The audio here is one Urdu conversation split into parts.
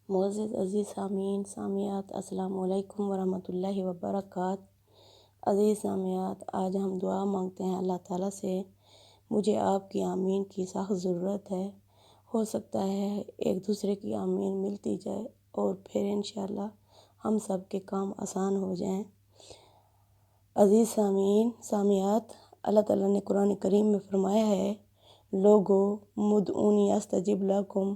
معزز عزیز سامعین سامعات، السلام علیکم ورحمۃ اللہ وبرکاتہ۔ عزیز سامعات، آج ہم دعا مانگتے ہیں اللہ تعالیٰ سے۔ مجھے آپ کی آمین کی سخت ضرورت ہے۔ ہو سکتا ہے ایک دوسرے کی آمین ملتی جائے اور پھر انشاءاللہ ہم سب کے کام آسان ہو جائیں۔ عزیز سامعین سامعات، اللہ تعالیٰ نے قرآن کریم میں فرمایا ہے، لوگو مدعونی استجب لکم،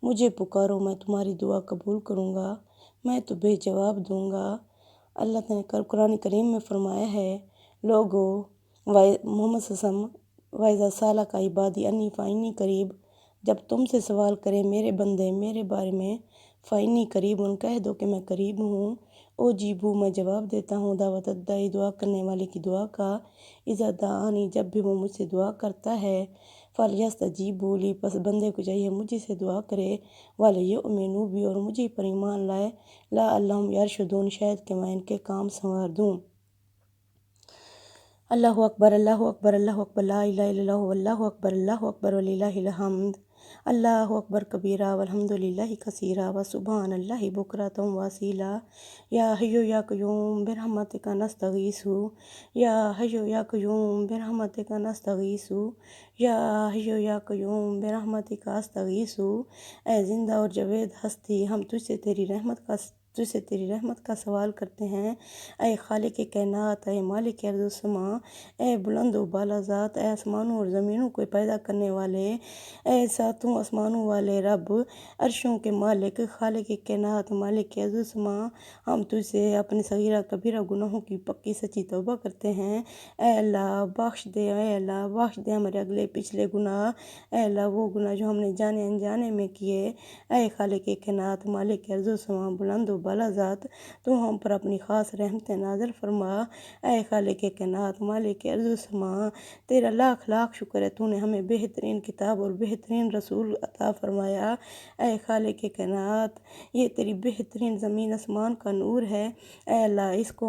مجھے پکارو میں تمہاری دعا قبول کروں گا، میں تمہیں جواب دوں گا۔ اللہ تعالیٰ نے قرآن کریم میں فرمایا ہے، لوگو محمد صلی اللہ علیہ وسلم وَإِذَا سَأَلَكَ عِبَادِي أَنِّي فَإِنِّي قریب، جب تم سے سوال کریں میرے بندے میرے بارے میں، فَإِنِّي قریب، ان کہہ دو کہ میں قریب ہوں، اُجِیبُ، میں جواب دیتا ہوں، دعوت الداعی، دعا کرنے والے کی دعا کا، اذا دعانی، جب بھی وہ مجھ سے دعا کرتا ہے، فَلْيَسْتَجِیبُوا لِی، پس بندے کو چاہیے مجھے سے دعا کرے، وَلْیُؤْمِنُوا بِی، اور مجھے پر ایمان لائے، لَعَلَّہُمْ یرشدون، شاید کہ میں ان کے کام سنوار دوں۔ اللہ اکبر، اللہ اکبر، اللہ اکبر، لا الہ الا اللہ، واللہ اکبر، اللہ اکبر، وللہ الحمد، اللہ اکبر کبیرہ، والحمد للہ کثیرہ، وسبحان اللہ بکرۃ واسیلا۔ یا حی یا قیوم برحمتک نستغیث، یا حی یا قیوم برحمتک نستغیث، یا حی یا قیوم برحمتک استغیث۔ اے زندہ اور جاوید ہستی، ہم تجھ سے تیری رحمت کا سوال کرتے ہیں۔ اے خالق کائنات، اے مالک ارض و سما، اے بلند و بالا ذات، اے آسمانوں اور زمینوں کو پیدا کرنے والے، اے ساتوں آسمانوں والے رب، عرشوں کے مالک، خالق کائنات، مالک ارض و سما، ہم تجھ سے اپنے صغیرہ کبیرہ گناہوں کی پکی سچی توبہ کرتے ہیں۔ اے اللہ بخش دے، اے اللہ بخش دے ہمارے اگلے پچھلے گناہ، اے اللہ وہ گناہ جو ہم نے جانے انجانے میں کیے۔ اے خالق کائنات، مالک ارض و سما، بلند و بالا ذات، تو ہم پر اپنی خاص رحمت نازل فرما۔ اے خالق کائنات، مالک ارض و سما، تیرا لاکھ لاکھ شکر ہے، تو نے ہمیں بہترین کتاب اور بہترین رسول عطا فرمایا۔ اے خالق کائنات، یہ تیری بہترین زمین آسمان کا نور ہے۔ اے اللہ اس کو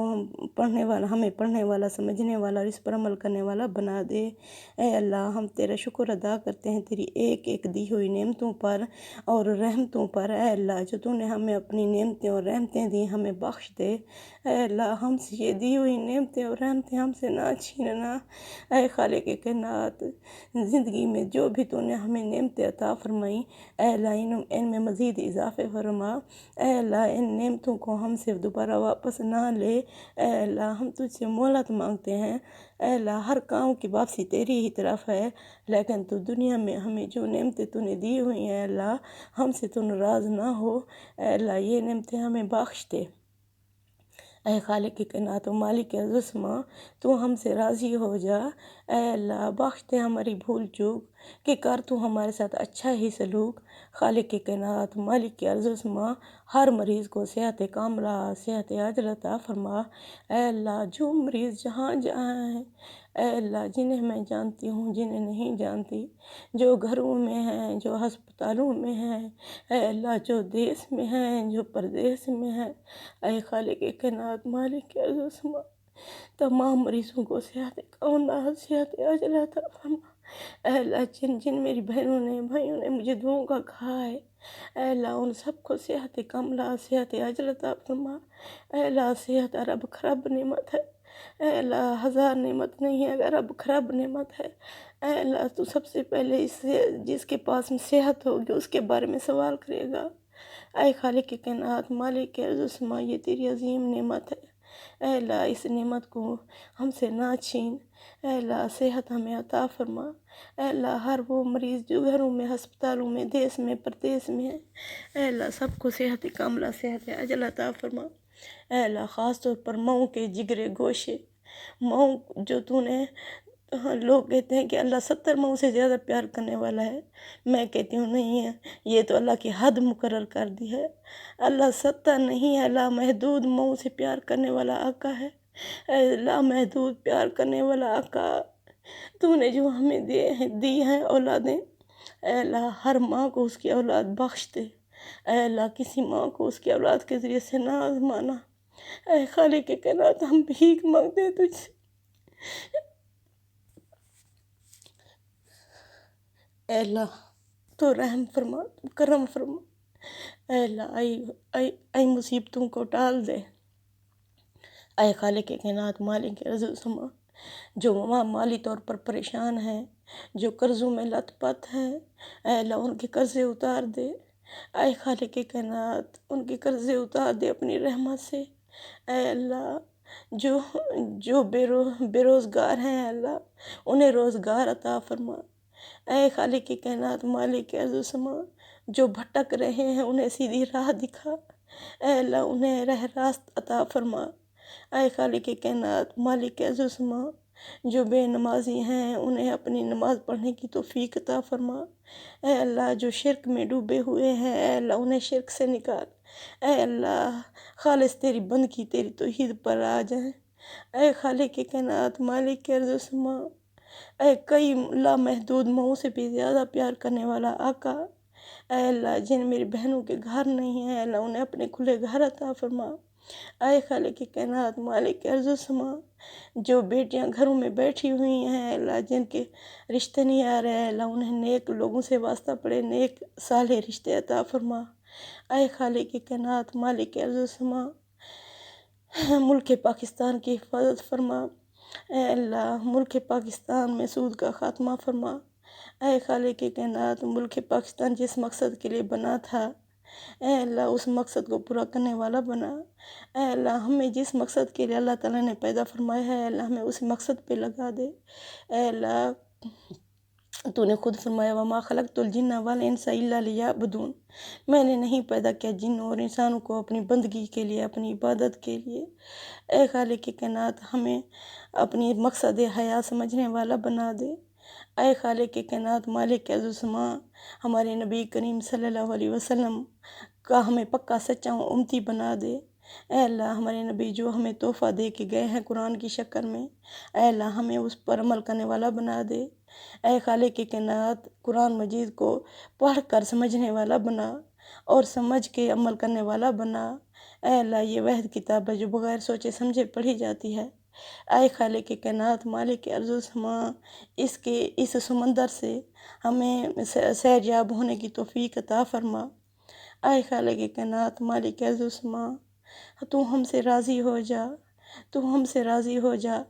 ہمیں پڑھنے والا، سمجھنے والا اور اس پر عمل کرنے والا بنا دے۔ اے اللہ ہم تیرا شکر ادا کرتے ہیں تیری ایک ایک دی ہوئی نعمتوں پر اور رحمتوں پر۔ اے اللہ جو تو نے ہمیں اپنی نعمتیں اور رحمتیں دی، ہمیں بخش دے۔ اے اللہ ہم سے یہ دی ہوئی نعمتیں اور رحمتیں ہم سے نہ چھیننا۔ اے خالق کائنات، زندگی میں جو بھی تو نے ہمیں نعمتیں عطا فرمائیں، اے اللہ ان میں مزید اضافے فرما۔ اے اللہ ان نعمتوں کو ہم سے دوبارہ واپس نہ لے۔ اے اللہ ہم تجھ سے مہلت مانگتے ہیں۔ اے اللہ ہر کام کی واپسی تیری ہی طرف ہے، لیکن تو دنیا میں ہمیں جو نعمتیں تو نے دی ہوئی ہیں، اے اللہ ہم سے تو ناراض نہ ہو۔ اے اللہ یہ نعمتیں ہمیں بخش دے۔ اے خالق کائنات و مالک ارض و سما، تو ہم سے راضی ہو جا۔ اے اللہ بخش دے ہماری بھول چوک، کہ کر تو ہمارے ساتھ اچھا ہی سلوک۔ خالق کائنات، مالک ارض و سما، ہر مریض کو صحت کاملہ، صحت عاجلہ عطا فرما۔ اے اللہ جو مریض جہاں جہاں ہیں، اے اللہ جنہیں میں جانتی ہوں جنہیں نہیں جانتی، جو گھروں میں ہیں جو ہسپتالوں میں ہیں، اے اللہ جو دیس میں ہیں جو پردیس میں ہیں، اے خالق کائنات، مالک ارض و سما، تمام مریضوں کو صحت کاملہ، صحت عاجلہ عطا فرما۔ اے اللہ جن جن میری بہنوں نے بھائیوں نے مجھے دعاؤں کا کہا ہے، اے اللہ ان سب کو صحت کاملہ، صحت عاجلہ عطا فرما۔ اے اللہ صحت ارب خراب نعمت ہے، اے اللہ ہزار نعمت نہیں ہے، اگر اب خراب نعمت ہے۔ اے اللہ تو سب سے پہلے جس کے پاس میں صحت ہوگی اس کے بارے میں سوال کرے گا۔ اے خالق کائنات، مالک ارض و سما، یہ تیری عظیم نعمت ہے۔ اے اللہ اس نعمت کو ہم سے نہ چھین۔ اے اللہ صحت ہمیں عطا فرما۔ اے اللہ ہر وہ مریض جو گھروں میں، ہسپتالوں میں، دیس میں، پردیس میں ہے، اے اللہ سب کو صحت کاملہ، صحت عاجلہ عطا فرما۔ اے اللہ خاص طور پر ماؤں کے جگرے گوشے، ماؤں جو تو نے، لوگ کہتے ہیں کہ اللہ 70 ماؤں سے زیادہ پیار کرنے والا ہے، میں کہتی ہوں نہیں ہے، یہ تو اللہ کی حد مقرر کر دی ہے۔ اللہ 70 نہیں ہے، لامحدود ماؤں سے پیار کرنے والا آقا ہے۔ اے لامحدود پیار کرنے والا آقا، تو نے جو ہمیں دی ہیں اولادیں، اے اللہ ہر ماں کو اس کی اولاد بخش دے۔ اے اللہ کسی ماں کو اس کی اولاد کے ذریعے سے نہ آزمانا۔ اے خالق کائنات ہم بھیک مانگتے ہیں تجھ سے۔ اے اللہ تو رحم فرما، تو کرم فرما۔ اے اللہ ای مصیبتوں کو ٹال دے۔ اے خالق کائنات، مالک ارض و سما، جو مالی طور پر پریشان ہیں، جو قرضوں میں لت پت ہیں، اے اللہ ان کے قرضے اتار دے۔ اے خالق کائنات، ان کے قرضے اتار دے اپنی رحمت سے۔ اے اللہ جو بے روزگار ہیں، اے اللہ انہیں روزگار عطا فرما۔ اے خالق کائنات، مالک ارض و سما، جو بھٹک رہے ہیں انہیں سیدھی راہ دکھا۔ اے اللہ انہیں راہ راست عطا فرما۔ اے خالق کائنات، مالک ارض و سما، جو بے نمازی ہیں انہیں اپنی نماز پڑھنے کی توفیق عطا فرما۔ اے اللہ جو شرک میں ڈوبے ہوئے ہیں، اے اللہ انہیں شرک سے نکال۔ اے اللہ خالص تیری بندگی، تیری توحید پر آ جائیں۔ اے خالق کائنات، مالک ارض و سما، اے کئی لامحدود ماؤں سے بھی زیادہ پیار کرنے والا آقا، اے اللہ جن میری بہنوں کے گھر نہیں ہیں، اے اللہ انہیں اپنے کھلے گھر عطا فرما۔ اے خالق کائنات، مالک ارض و سما، جو بیٹیاں گھروں میں بیٹھی ہوئی ہیں، اے اللہ جن کے رشتے نہیں آ رہے، اے اللہ انہیں نیک لوگوں سے واسطہ پڑے، نیک صالح رشتے عطا فرما۔ اے خالق کائنات، مالک ارض و سما، ملک پاکستان کی حفاظت فرما۔ اے اللہ ملک پاکستان میں سود کا خاتمہ فرما۔ اے خالق کائنات، ملک پاکستان جس مقصد کے لیے بنا تھا، اے اللہ اس مقصد کو پورا کرنے والا بنا۔ اے اللہ ہمیں جس مقصد کے لیے اللہ تعالیٰ نے پیدا فرمایا ہے، اے اللہ ہمیں اس مقصد پہ لگا دے۔ اے اللہ تو نے خود فرمایا وَمَا خَلَقْتُ الْجِنَّ وَالْإِنسَ إِلَّا لِيَعْبُدُونِ، میں نے نہیں پیدا کیا جنوں اور انسانوں کو اپنی بندگی کے لیے، اپنی عبادت کے لیے۔ اے خالق کائنات، ہمیں اپنی مقصد حیات سمجھنے والا بنا دے۔ اے خالق کائنات، مالک ارض و سما، ہمارے نبی کریم صلی اللہ علیہ وسلم کا ہمیں پکا سچا امتی بنا دے۔ اے اللہ ہمارے نبی جو ہمیں تحفہ دے کے گئے ہیں قرآن کی شکل میں، اے اللہ ہمیں اس پر عمل کرنے والا بنا دے۔ اے خالق کائنات، قرآن مجید کو پڑھ کر سمجھنے والا بنا اور سمجھ کے عمل کرنے والا بنا۔ اے اللہ یہ وحد کتاب ہے جو بغیر سوچے سمجھے پڑھی جاتی ہے۔ اے خالق کائنات، مالک ارض و سما، اس سمندر سے ہمیں سیریاب ہونے کی توفیق عطا فرما۔ اے خالق کائنات، مالک ارض و سما، تو ہم سے راضی ہو جا، تو ہم سے راضی ہو جا۔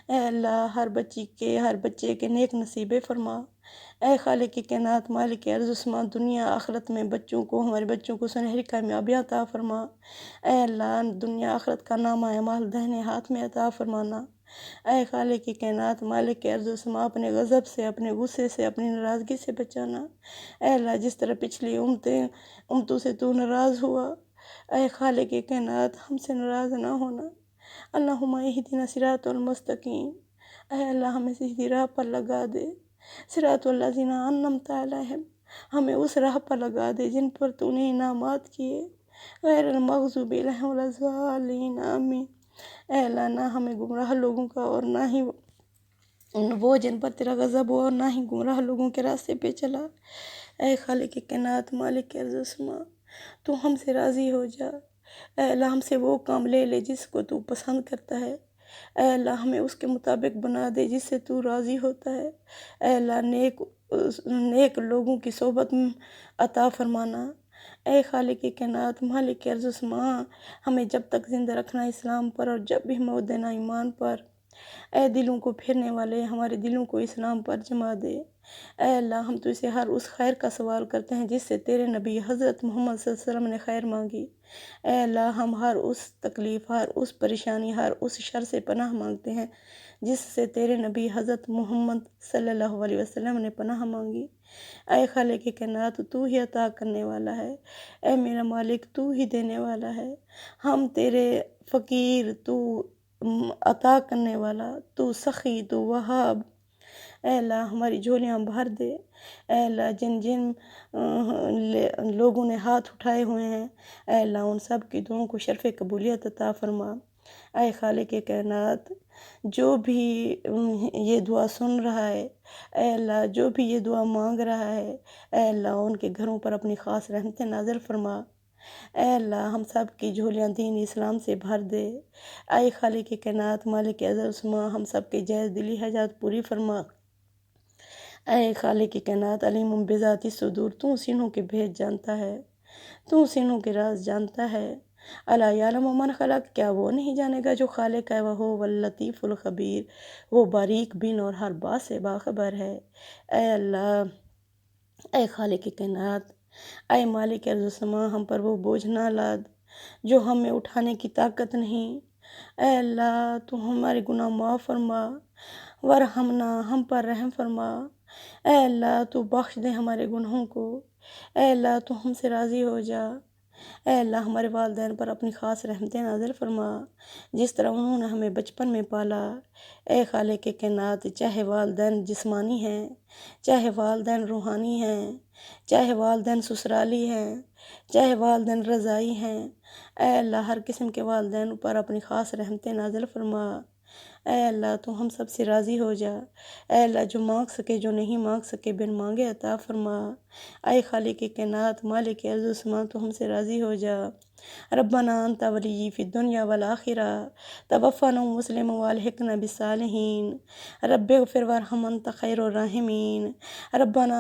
اے اللہ ہر بچے کے نیک نصیبے فرما۔ اے خالق کائنات، مالک ارض و سما، دنیا آخرت میں ہمارے بچوں کو سنہری کامیابی عطا فرما۔ اے اللہ دنیا آخرت کا نامہ اعمال دہنے ہاتھ میں عطا فرمانا۔ اے خالق کائنات، مالک ارض و سما، اپنے غضب سے، اپنے غصے سے، اپنی ناراضگی سے بچانا۔ اے اللہ جس طرح پچھلی امتوں سے تو ناراض ہوا، اے خالق کائنات ہم سے ناراض نہ ہونا۔ اللہم اہدنا صراط المستقیم، اے اللہ ہمیں سیدھی راہ پر لگا دے۔ صراط الذین انعمت علیہم، ہمیں اس راہ پر لگا دے جن پر تو نے انعامات کیے، غیر المغضوب علیہم ولا الضالین، آمین۔ اے اللہ نہ ہمیں گمراہ لوگوں کا اور نہ ہی وہ جن پر تیرا غضب ہوا، اور نہ ہی گمراہ لوگوں کے راستے پہ چلا۔ اے خالق کائنات، مالک ارض و سما، تو ہم سے راضی ہو جا۔ اے اللہ ہم سے وہ کام لے لے جس کو تو پسند کرتا ہے۔ اے اللہ ہمیں اس کے مطابق بنا دے جس سے تو راضی ہوتا ہے۔ اے اللہ نیک لوگوں کی صحبت عطا فرمانا۔ اے خالق کائنات، مالک ارض و سما، ہمیں جب تک زندہ رکھنا اسلام پر اور جب بھی موت دینا ایمان پر۔ اے دلوں کو پھیرنے والے، ہمارے دلوں کو اسلام پر جما دے۔ اے اللہ ہم تو اسے ہر اس خیر کا سوال کرتے ہیں جس سے تیرے نبی حضرت محمد صلی اللہ علیہ وسلم نے خیر مانگی۔ اے اللہ ہم ہر اس تکلیف، ہر اس پریشانی، ہر اس شر سے پناہ مانگتے ہیں جس سے تیرے نبی حضرت محمد صلی اللہ علیہ وسلم نے پناہ مانگی۔ اے خالق کائنات، تو ہی عطا کرنے والا ہے۔ اے میرا مالک، تو ہی دینے والا ہے۔ ہم تیرے فقیر، تو عطا کرنے والا، تو سخی، تو وہاب۔ اے اللہ ہماری جھولیاں بھر دے۔ اے اللہ جن لوگوں نے ہاتھ اٹھائے ہوئے ہیں، اے اللہ ان سب کی دعاؤں کو شرف قبولیت عطا فرما۔ اے خالق کائنات، جو بھی یہ دعا سن رہا ہے، اے اللہ جو بھی یہ دعا مانگ رہا ہے، اے اللہ ان کے گھروں پر اپنی خاص رحمتیں نازل فرما۔ اے اللہ ہم سب کی جھولیاں دین اسلام سے بھر دے۔ اے خالق کائنات، مالک ارض و سما، ہم سب کے جائز دلی حاجات پوری فرما۔ اے خالق کائنات، علیم بذات الصدور، تو سینوں کے بھید جانتا ہے۔ تو سینوں کے راز جانتا ہے۔ الا یعلم من خلق، کیا وہ نہیں جانے گا جو خالق ہے، وہ اللطیف الخبیر، وہ باریک بین اور ہر بات سے باخبر ہے۔ اے اللہ، اے خالق کائنات، اے مالک ارض و سما، ہم پر وہ بوجھ نہ لاد جو ہمیں اٹھانے کی طاقت نہیں۔ اے اللہ، تو ہمارے گناہ معاف فرما، ورحمنا، ہم پر رحم فرما۔ اے اللہ، تو بخش دے ہمارے گناہوں کو۔ اے اللہ، تو ہم سے راضی ہو جا۔ اے اللہ، ہمارے والدین پر اپنی خاص رحمتیں نازل فرما، جس طرح انہوں نے ہمیں بچپن میں پالا۔ اے خالق کائنات، چاہے والدین جسمانی ہیں، چاہے والدین روحانی ہیں، چاہے والدین سسرالی ہیں، چاہے والدین رضائی ہیں، اے اللہ، ہر قسم کے والدین پر اپنی خاص رحمتیں نازل فرما۔ اے اللہ، تو ہم سب سے راضی ہو جا۔ اے اللہ، جو مانگ سکے جو نہیں مانگ سکے بن مانگے عطا فرما۔ اے خالق کائنات، مالک ارض و سما، تو ہم سے راضی ہو جا۔ ربنا انت ولی فی الدنیا والآخرہ، توفنا مسلما والحقنا بالصالحین، رب اغفر وارحم انت خیر الراحمین، ربنا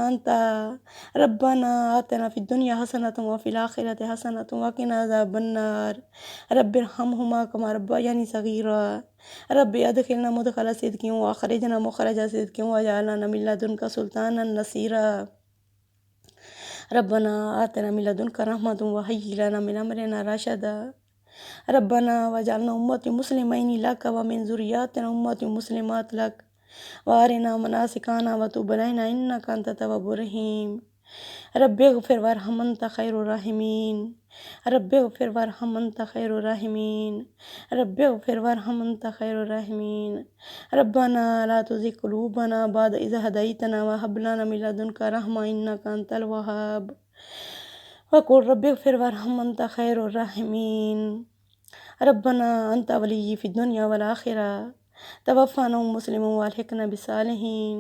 آتنا فی الدنیا حسنۃ وفی الآخرۃ حسنۃ وقنا عذاب النار، رب ارحمہما کما ربیانی صغیرا، رب ادخلنا مدخل صدق واخرجنا مخرج صدق واجعلنا من لدنک سلطانا نصیرا، ربنا آتنا من لدنک رحمۃ وہیئ لنا من امرنا رشدا، ربنا واجعلنا امة مسلمین لک ومن ذریاتنا امة مسلمات لک وارنا مناسکنا وتب علینا انک انت التواب الرحیم، رب اغفر وارحم انت خیر الراحمین، رب اغفر وارحم انت خیر الراحمین، رب اغفر وارحم انت خیر الراحمین، ربنا لا تزغ قلوبنا بعد اذ ہدیتنا وہب لنا من لدنک رحمۃ انک انت الوہاب، وقل رب اغفر وارحم انت خیر الراحمین، ربنا انت ولی فی الدنیا والآخرہ، توفنا مسلما والحقنا بالصالحین،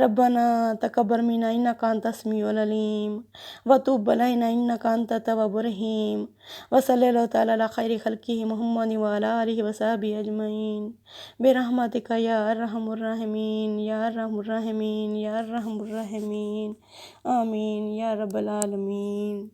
ربنا تقبل منا انک انت السمیع العلیم وتب علینا انک انت التواب الرحیم، وصلی اللہ تعالی علی خیر خلقہ محمد وعلی آلہ وصحبہ اجمعین، برحمتک یا ارحم الراحمین یا ارحم الراحمین یا ارحم الراحمین، آمین یا رب العالمین۔